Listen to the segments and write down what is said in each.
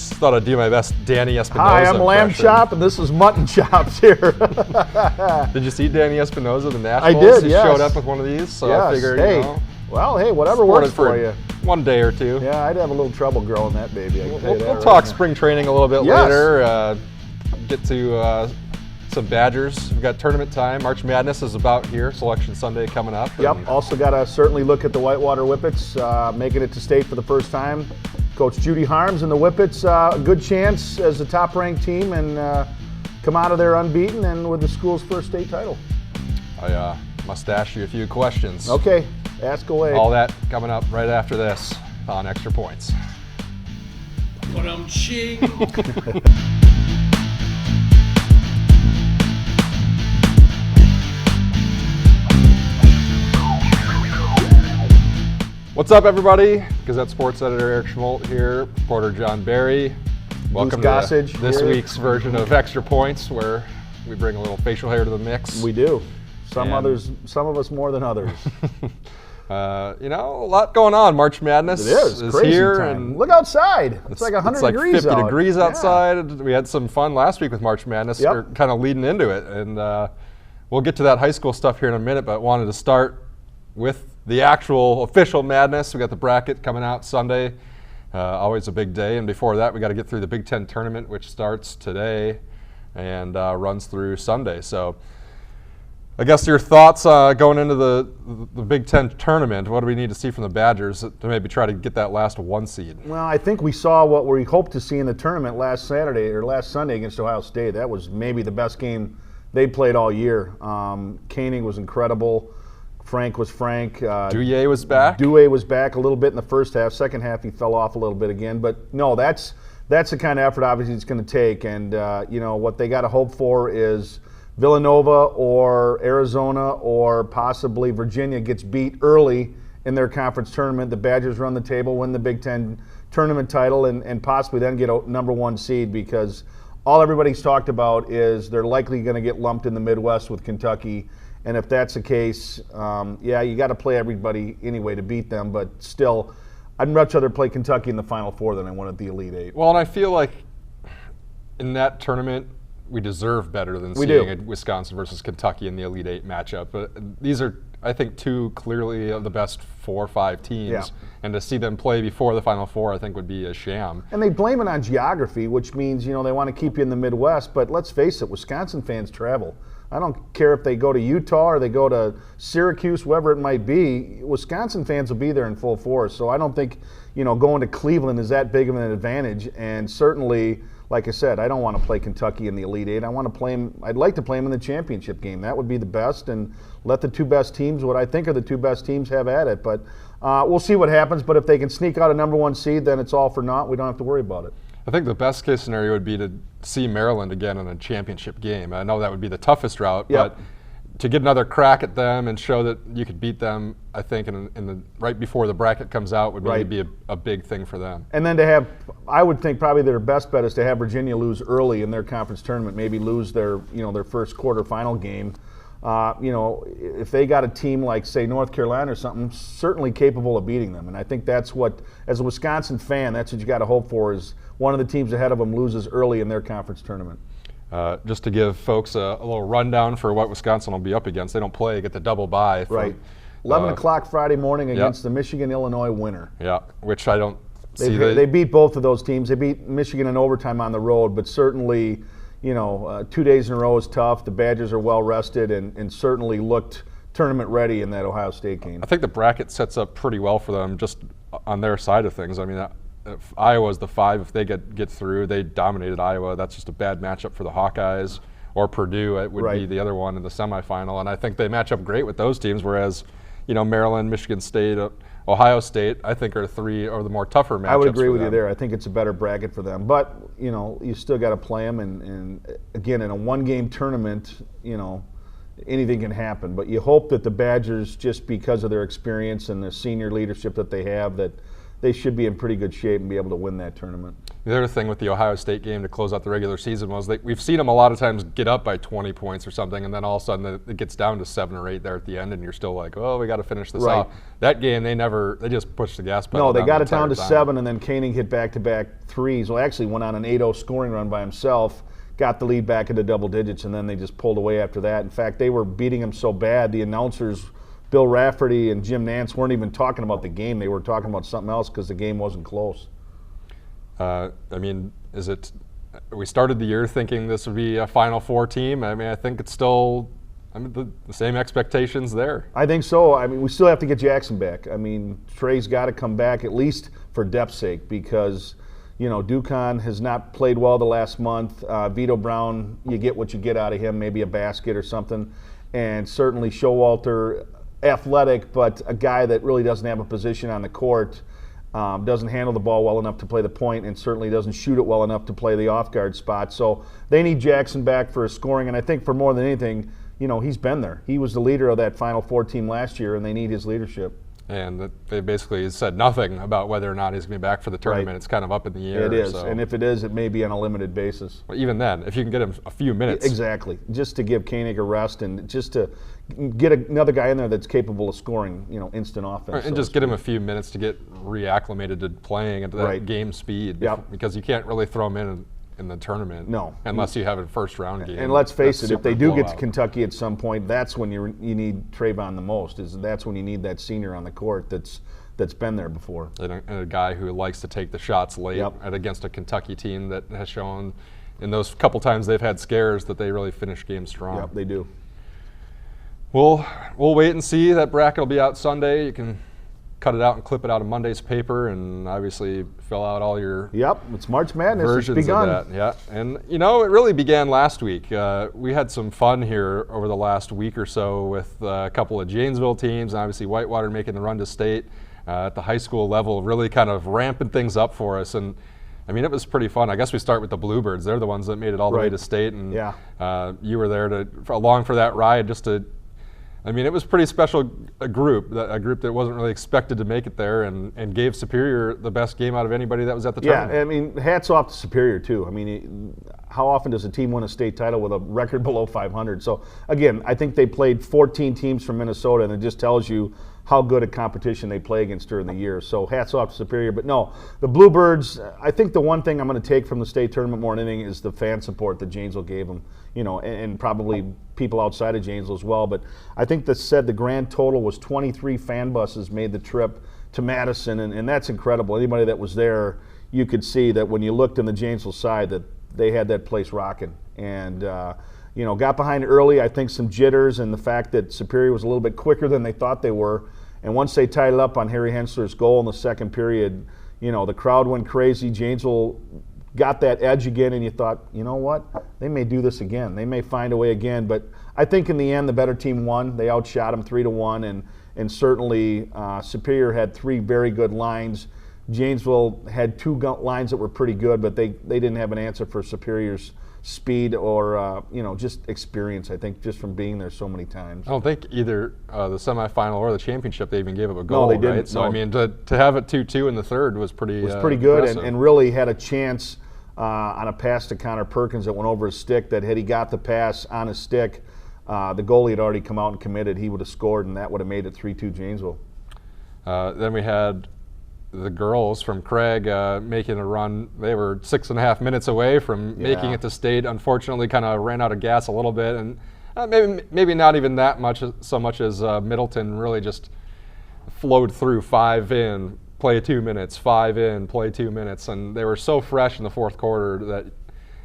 Just thought I'd do my best Danny Espinosa Hi, I'm Lamb impression. Chop, and this is Mutton Chops here. Did you see Danny Espinosa, the Nationals? I did, He yes. showed up with one of these, so Yes, I figured, hey. you know. Well, hey, whatever Sported works for you. one day or two. Yeah, I'd have a little trouble growing that baby. I can tell you that We'll right talk now. spring training a little bit Yes. later. Get to some Badgers. We've got tournament time. March Madness is about here. Selection Sunday coming up. Yep. And Also got to certainly look at the Whitewater Whippets making it to state for the first time. Coach Judy Harms and the Whippets, a good chance as the top-ranked team and come out of there unbeaten and with the school's first state title. I must ask you a few questions. Okay, ask away. All that coming up right after this on Extra Points. Ba-dum-ching. What's up, everybody? Gazette Sports Editor Eric Schmoldt here, reporter John Barry. Welcome to Gossage this here. week's version of Extra Points, where we bring a little facial hair to the mix. We do. Some And- of us more than others. You know, a lot going on. March Madness It is crazy here, time. and Look outside. It's like 100 it's like degrees 50 out. degrees Yeah. outside. We had some fun last week with March Madness, Yep. kind of leading into it, and we'll get to that high school stuff here in a minute. But wanted to start with the actual official Madness. We got the bracket coming out Sunday. Always a big day, and before that, we got to get through the Big Ten tournament, which starts today and runs through Sunday. So, I guess your thoughts going into the Big Ten tournament. What do we need to see from the Badgers to maybe try to get that last one seed? Well, I think we saw what we hoped to see in the tournament last Sunday against Ohio State. That was maybe the best game they played all year. Koenig was incredible. Frank was Frank. Douye was back. Douye was back a little bit in the first half. Second half, he fell off a little bit again. But no, that's the kind of effort obviously it's going to take. And you know what they got to hope for is Villanova or Arizona or possibly Virginia gets beat early in their conference tournament. The Badgers run the table, win the Big Ten tournament title, and possibly then get a number one seed, because all everybody's talked about is they're likely going to get lumped in the Midwest with Kentucky. And if that's the case, yeah, you got to play everybody anyway to beat them. But still, I'd much rather play Kentucky in the Final Four than I want at the Elite Eight. Well, and I feel like in that tournament, we deserve better than We seeing do. a Wisconsin versus Kentucky in the Elite Eight matchup. But these are, I think, two clearly of the best 4 or 5 teams. Yeah. And to see them play before the Final Four, I think, would be a sham. And they blame it on geography, which means, you know, they want to keep you in the Midwest. But let's face it, Wisconsin fans travel. I don't care if they go to Utah or they go to Syracuse, wherever it might be. Wisconsin fans will be there in full force. So I don't think, you know, going to Cleveland is that big of an advantage. And certainly, like I said, I don't want to play Kentucky in the Elite Eight. I want to play them. I'd like to play them in the championship game. That would be the best, and let the two best teams, what I think are the two best teams, have at it. But we'll see what happens. But if they can sneak out a number one seed, then it's all for naught. We don't have to worry about it. I think the best case scenario would be to see Maryland again in a championship game. I know that would be the toughest route, Yep. but to get another crack at them and show that you could beat them, I think, in the right before the bracket comes out would really Right. be a big thing for them. And then to have, I would think probably their best bet is to have Virginia lose early in their conference tournament, maybe lose their, you know, their first quarterfinal game. You know, if they got a team like, say, North Carolina or something, certainly capable of beating them. And I think that's what, as a Wisconsin fan, that's what you got to hope for, is one of the teams ahead of them loses early in their conference tournament. Just to give folks a little rundown for what Wisconsin will be up against. They don't play, get the double bye. From, Right. 11 o'clock Friday morning against the Michigan-Illinois winner. Yeah, which I don't see. They beat both of those teams. They beat Michigan in overtime on the road, but certainly, you know, 2 days in a row is tough. The Badgers are well rested and certainly looked tournament ready in that Ohio State game. I think the bracket sets up pretty well for them just on their side of things. I mean, if Iowa's the 5, if they get through, they dominated Iowa. That's just a bad matchup for the Hawkeyes. Or Purdue, it would be Right. the other one in the semifinal. And I think they match up great with those teams, whereas, you know, Maryland, Michigan State, Ohio State, I think are the more tougher matchups. I would agree for with you them. there. I think it's a better bracket for them. But, you know, you still got to play them. And again, in a one-game tournament, you know, anything can happen. But you hope that the Badgers, just because of their experience and the senior leadership that they have, that they should be in pretty good shape and be able to win that tournament. The other thing with the Ohio State game to close out the regular season was that we've seen them a lot of times get up by 20 points or something, and then all of a sudden it gets down to 7 or 8 there at the end, and you're still like, oh, we got to finish this off. That game, they just pushed the gas pedal. No, they down got the it down to time. 7, and then Koenig hit back-to-back threes. Well, actually went on an 8-0 scoring run by himself, got the lead back into double digits, and then they just pulled away after that. In fact, they were beating him so bad, the announcers, Bill Rafferty and Jim Nance, weren't even talking about the game. They were talking about something else because the game wasn't close. I mean, we started the year thinking this would be a Final Four team. I mean, I think it's still the same expectations there. I think so. I mean, we still have to get Jackson back. I mean, Trey's got to come back, at least for depth's sake, because, Ducon has not played well the last month. Vito Brown, you get what you get out of him, maybe a basket or something. And certainly Showalter, athletic, but a guy that really doesn't have a position on the court. Doesn't handle the ball well enough to play the point, and certainly doesn't shoot it well enough to play the off-guard spot. So they need Jackson back for his scoring, and I think for more than anything, he's been there. He was the leader of that Final Four team last year, and they need his leadership. And they basically said nothing about whether or not he's going to be back for the tournament. Right. It's kind of up in the air. It is, so. And if it is, it may be on a limited basis. Well, even then, if you can get him a few minutes. Exactly, just to give Koenig a rest and just to get another guy in there that's capable of scoring, instant offense. Right, and just get him a few minutes to get reacclimated to playing at that game speed. Yep. Because you can't really throw him in the tournament. No. Unless you have a first-round game. And let's face it, if they do blowout. get to Kentucky at some point, that's when you need Trayvon the most. That's when you need that senior on the court that's been there before. And a guy who likes to take the shots late Yep. against a Kentucky team that has shown in those couple times they've had scares that they really finish games strong. Yep, they do. We'll wait and see. That bracket will be out Sunday. You can cut it out and clip it out of Monday's paper, and obviously fill out all your it's March Madness. versions It's begun. of that. Yeah, and it really began last week. We had some fun here over the last week or so with a couple of Janesville teams, and obviously Whitewater making the run to state at the high school level, really kind of ramping things up for us. And I mean, it was pretty fun. I guess we start with the Bluebirds. They're the ones that made it all the way to state, and you were there along for that ride just to. I mean, it was a pretty special group that wasn't really expected to make it there, and gave Superior the best game out of anybody that was at the tournament. Yeah, I mean, hats off to Superior, too. I mean, how often does a team win a state title with a record below 500? So, again, I think they played 14 teams from Minnesota, and it just tells you how good a competition they play against during the year. So hats off to Superior. But no, the Bluebirds, I think the one thing I'm going to take from the state tournament more than anything is the fan support that Janesville gave them, and probably people outside of Janesville as well. But I think the grand total was 23 fan buses made the trip to Madison, and that's incredible. Anybody that was there, you could see that when you looked on the Janesville side that they had that place rocking. And got behind early. I think some jitters and the fact that Superior was a little bit quicker than they thought they were. And once they tied it up on Harry Hensler's goal in the second period, the crowd went crazy. Janesville got that edge again, and you thought, you know what? They may do this again. They may find a way again. But I think in the end, the better team won. They outshot them 3-1, and certainly Superior had 3 very good lines. Janesville had 2 lines that were pretty good, but they didn't have an answer for Superior's speed or just experience, I think, just from being there so many times. I don't think either the semifinal or the championship they even gave up a goal. No, they didn't. Right? So no. I mean, to have it 2-2 in the third was pretty good, impressive. and really had a chance on a pass to Connor Perkins that went over his stick. That had he got the pass on his stick, the goalie had already come out and committed. He would have scored, and that would have made it 3-2 Janesville. Then we had the girls from Craig making a run. They were 6.5 minutes away from making it to state. Unfortunately, kind of ran out of gas a little bit, and maybe not even that much, so much as Middleton really just flowed through 5 in, play 2 minutes, 5 in, play 2 minutes, and they were so fresh in the fourth quarter that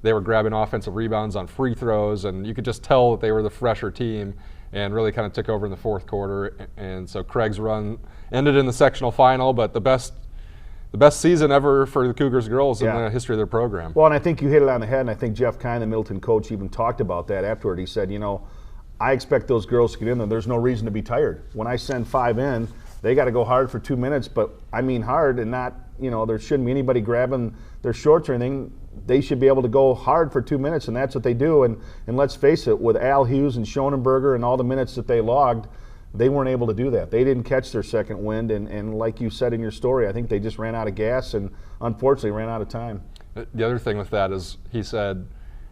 they were grabbing offensive rebounds on free throws, and you could just tell that they were the fresher team and really kind of took over in the fourth quarter. And so Craig's run ended in the sectional final, but the best season ever for the Cougars girls in the history of their program. Well, and I think you hit it on the head, and I think Jeff Kine, the Middleton coach, even talked about that afterward. He said, I expect those girls to get in there. There's no reason to be tired. When I send 5 in, they got to go hard for 2 minutes, but I mean hard, and not, there shouldn't be anybody grabbing their shorts or anything. They should be able to go hard for 2 minutes, and that's what they do. And let's face it, with Al Hughes and Schonenberger and all the minutes that they logged, they weren't able to do that. They didn't catch their second wind, and like you said in your story, I think they just ran out of gas and unfortunately ran out of time. The other thing with that is he said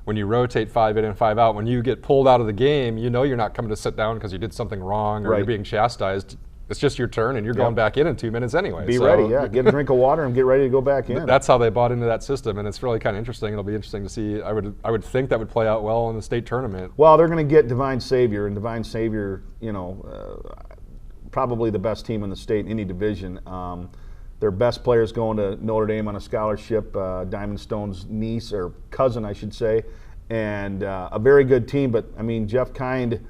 when you rotate 5 in and 5 out, when you get pulled out of the game, you know you're not coming to sit down because you did something wrong or you're being chastised. It's just your turn, and you're going back in 2 minutes anyway. Be ready, get a drink of water and get ready to go back in. That's how they bought into that system, and it's really kind of interesting. It'll be interesting to see. I would think that would play out well in the state tournament. Well, they're going to get Divine Savior, and Divine Savior, probably the best team in the state in any division. Their best players going to Notre Dame on a scholarship, Diamond Stone's niece, or cousin, I should say, and a very good team. But, I mean, Jeff Kind,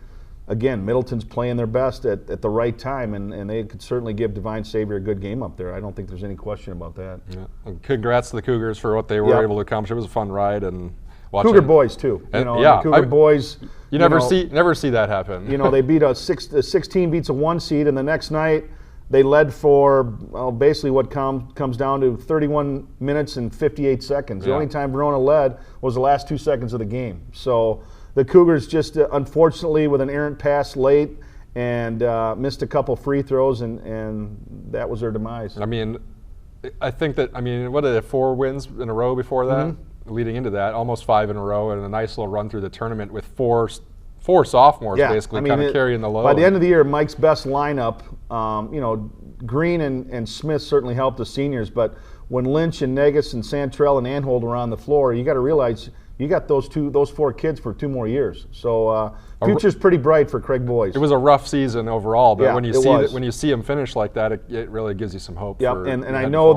again, Middleton's playing their best at the right time, and they could certainly give Divine Savior a good game up there. I don't think there's any question about that. Yeah. And congrats to the Cougars for what they were able to accomplish. It was a fun ride, and watching Cougar boys too. The Cougar boys. You never see that happen. They beat a 16 beats a 1 seed, and the next night they led for basically what comes down to 31 minutes and 58 seconds. The only time Verona led was the last 2 seconds of the game. So the Cougars just unfortunately with an errant pass late and missed a couple free throws, and that was their demise. I mean, I think that, what are they, 4 wins in a row before that? Mm-hmm. Leading into that, almost 5 in a row, and a nice little run through the tournament with four sophomores basically kind of carrying the load. By the end of the year, Mike's best lineup, Green and Smith certainly helped the seniors, but when Lynch and Negus and Santrell and Anhold were on the floor, you got to realize you got those 4 kids for 2 more years. So future's pretty bright for Craig boys. It was a rough season overall, but when you see them finish like that, it really gives you some hope. Yeah, and I know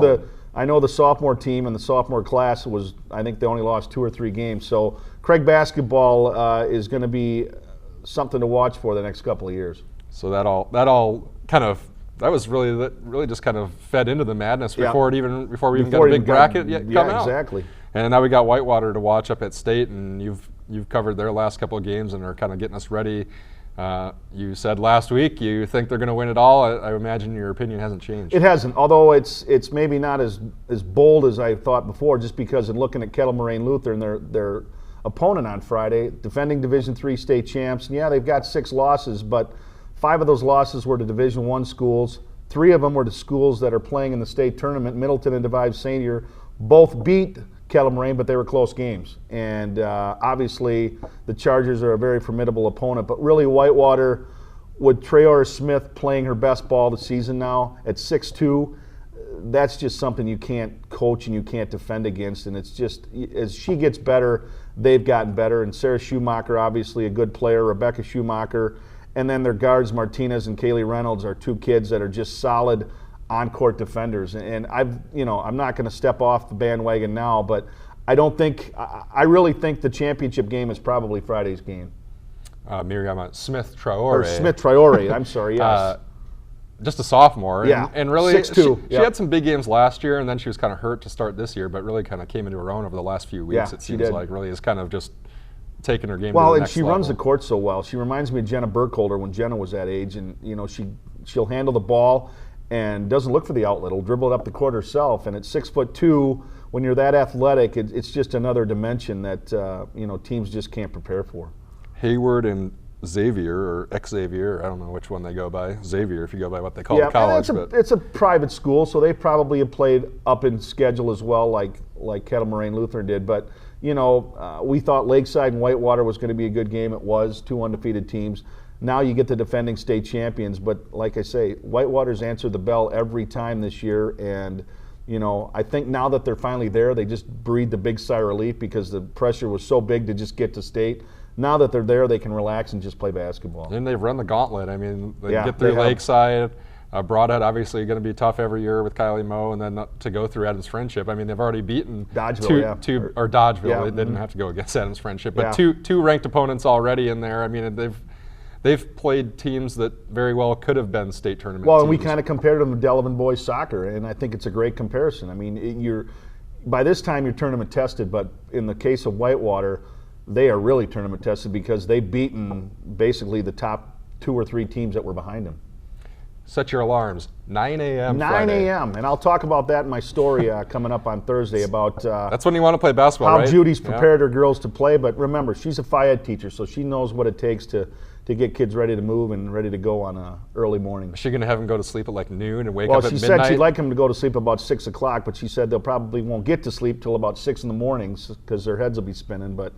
the sophomore team and the sophomore class I think they only lost 2 or 3 games. So Craig basketball is going to be something to watch for the next couple of years. So that all kind of was really just kind of fed into the madness before we even got a big bracket come out. Exactly. And now we got Whitewater to watch up at State, and you've covered their last couple of games and are kind of getting us ready. You said last week you think they're going to win it all. I imagine your opinion hasn't changed. It hasn't, although it's maybe not as bold as I thought before, just because in looking at Kettle Moraine Lutheran, their opponent on Friday, defending Division III state champs, and they've got 6 losses, but 5 of those losses were to Division I schools. 3 of them were to schools that are playing in the state tournament. Middleton and Divine Savior both beat Kettle Moraine, but they were close games. And obviously the Chargers are a very formidable opponent, but really Whitewater, with Traore Smith playing her best ball of the season now at 6'2", that's just something you can't coach and you can't defend against. And it's just, as she gets better, they've gotten better. And Sarah Schumacher, obviously a good player, Rebecca Schumacher, and then their guards, Martinez and Kaylee Reynolds, are 2 kids that are just solid on-court defenders. And I'm not going to step off the bandwagon now, but I really think the championship game is probably Friday's game. Miriam Smith Traore. Smith Traore, I'm sorry, yes. Just a sophomore. Yeah, and really, 6'2". She had some big games last year, and then she was kind of hurt to start this year, but really kind of came into her own over the last few weeks. It seems like really is kind of just taking her game to the next level. Well, and she runs the court so well. She reminds me of Jenna Burkholder when Jenna was that age, and she'll handle the ball and doesn't look for the outlet. Will dribble it up the court herself. And at 6'2", when you're that athletic, it's just another dimension that teams just can't prepare for. Hayward and Xavier, or Xavier, I don't know which one they go by. Xavier, if you go by what they call college. It's a private school, so they probably have played up in schedule as well, like Kettle Moraine Lutheran did. But we thought Lakeside and Whitewater was going to be a good game. It was 2 undefeated teams. Now you get the defending state champions, but like I say, Whitewater's answered the bell every time this year, and I think now that they're finally there, they just breathed a big sigh of relief because the pressure was so big to just get to state. Now that they're there, they can relax and just play basketball. And they've run the gauntlet. I mean, they get through Lakeside. Broadhead obviously going to be tough every year with Kylie Moe, and then to go through Adams Friendship. I mean, they've already beaten Dodgeville, Dodgeville. Yeah. They didn't have to go against Adams Friendship, but two ranked opponents already in there. I mean, they've played teams that very well could have been state tournament teams. And we kind of compared them to Delavan boys soccer, and I think it's a great comparison. I mean, by this time you're tournament tested, but in the case of Whitewater, they are really tournament tested because they've beaten basically the top 2 or 3 teams that were behind them. Set your alarms. 9 a.m. 9 Friday. a.m. And I'll talk about that in my story coming up on Thursday about That's when you want to play basketball, how right? Judy's prepared her girls to play. But remember, she's a phy ed teacher, so she knows what it takes to get kids ready to move and ready to go on a early morning. Is she going to have them go to sleep at like noon and wake Well, up at she midnight? said she'd like them to go to sleep about 6 o'clock, but she said they'll probably won't get to sleep till about 6 in the mornings because their heads will be spinning. But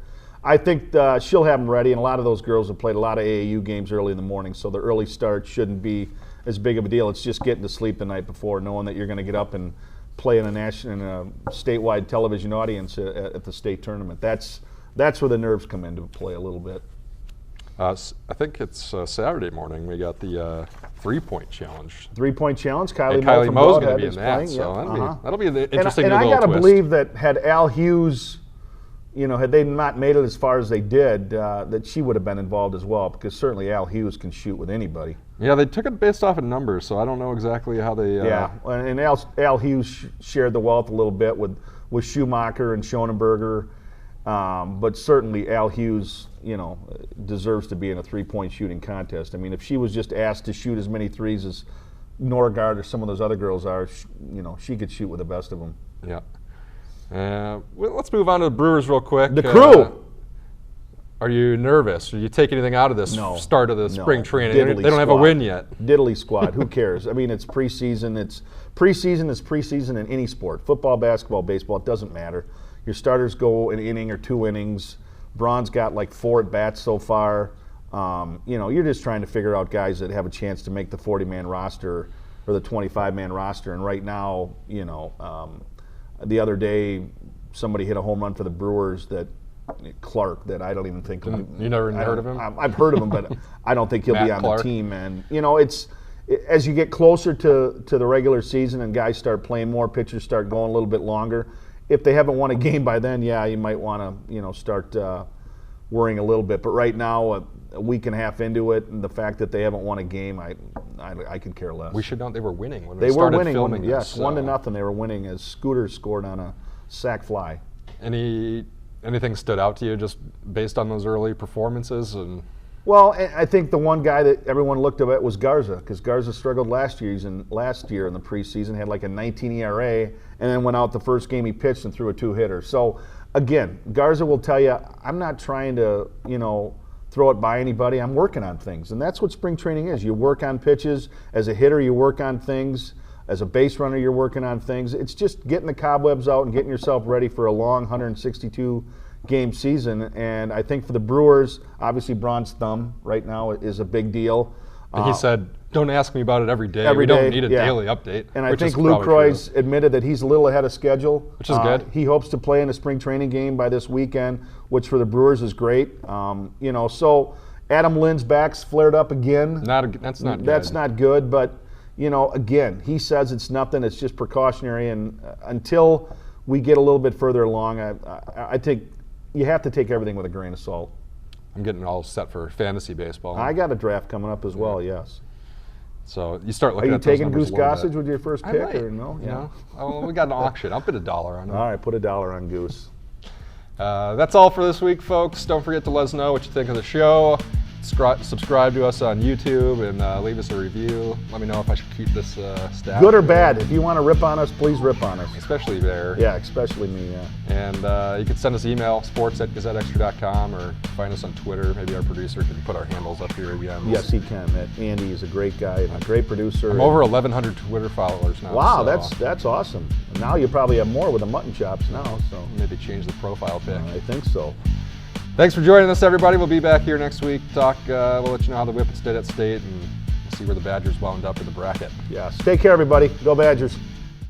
I think she'll have them ready, and a lot of those girls have played a lot of AAU games early in the morning, so the early start shouldn't be as big of a deal. It's just getting to sleep the night before, knowing that you're going to get up and play in a statewide television audience at the state tournament. That's where the nerves come into play a little bit. I think it's Saturday morning. We got the 3-point challenge. 3-point challenge. Kylie Mo's going to Broadhead be in is that, playing. so Yep. that'll be an interesting and little I gotta twist. believe that had Al Hughes, had they not made it as far as they did, that she would have been involved as well, because certainly Al Hughes can shoot with anybody. Yeah, they took it based off of numbers, so I don't know exactly how they. Yeah, and Al Hughes shared the wealth a little bit with Schumacher and Schonenberger, but certainly Al Hughes, deserves to be in a 3-point shooting contest. I mean, if she was just asked to shoot as many threes as Norgard or some of those other girls are, she could shoot with the best of them. Yeah. Well, let's move on to the Brewers real quick. The Crew. Are you nervous? Are you take anything out of this start of the spring training? They don't have a win yet. Diddly squad. Who cares? I mean, it's preseason. It's preseason in any sport. Football, basketball, baseball. It doesn't matter. Your starters go an inning or 2 innings. Braun's got like 4 at bats so far. You're just trying to figure out guys that have a chance to make the 40-man roster or the 25-man roster. And right now, the other day, somebody hit a home run for the Brewers that I don't even think. You never heard of him? I've heard of him, but I don't think he'll be on Clark. the team. And as you get closer to the regular season and guys start playing more, pitchers start going a little bit longer. If they haven't won a game by then, you might want to start worrying a little bit. But right now, a week and a half into it, and the fact that they haven't won a game, I could care less. We should know they were winning when we started filming this. Yes, 1-0 they were winning as Scooter scored on a sac fly. Anything stood out to you just based on those early performances? Well, I think the one guy that everyone looked at was Garza, because Garza struggled last year in the preseason, had like a 19 ERA, and then went out the first game he pitched and threw a 2-hitter. So, again, Garza will tell you, I'm not trying to, throw it by anybody. I'm working on things, and that's what spring training is. You work on pitches. As a hitter, you work on things. As a base runner, you're working on things. It's just getting the cobwebs out and getting yourself ready for a long 162-game season. And I think for the Brewers, obviously Braun's thumb right now is a big deal. And he said, don't ask me about it every day. We don't need a daily update. And I think Luke Roy's admitted that he's a little ahead of schedule. Which is good. He hopes to play in a spring training game by this weekend, which for the Brewers is great. So Adam Lynn's back's flared up again. That's not good. That's not good, but again, he says it's nothing. It's just precautionary, and until we get a little bit further along, I think you have to take everything with a grain of salt. I'm getting all set for fantasy baseball. I got a draft coming up as well. Yes. So you start looking at those Are you taking numbers Goose Gossage with your first pick, or no? Yeah. Well, we got an auction. I'll put $1 on it. All right, put $1 on Goose. That's all for this week, folks. Don't forget to let us know what you think of the show. Subscribe to us on YouTube and leave us a review. Let me know if I should keep this staff. Good or bad. If you want to rip on us, please rip on us. Especially there. Yeah, especially me, yeah. And you can send us email, sports@gazetteextra.com, or find us on Twitter. Maybe our producer can put our handles up here again. Yes, he can. Andy is a great guy and a great producer. I'm over 1,100 Twitter followers now. Wow, so that's awesome. And now you probably have more with the mutton chops now. So maybe change the profile pic. I think so. Thanks for joining us, everybody. We'll be back here next week. We'll let you know how the Whippets did at state, and we'll see where the Badgers wound up in the bracket. Yeah. Take care, everybody. Go Badgers.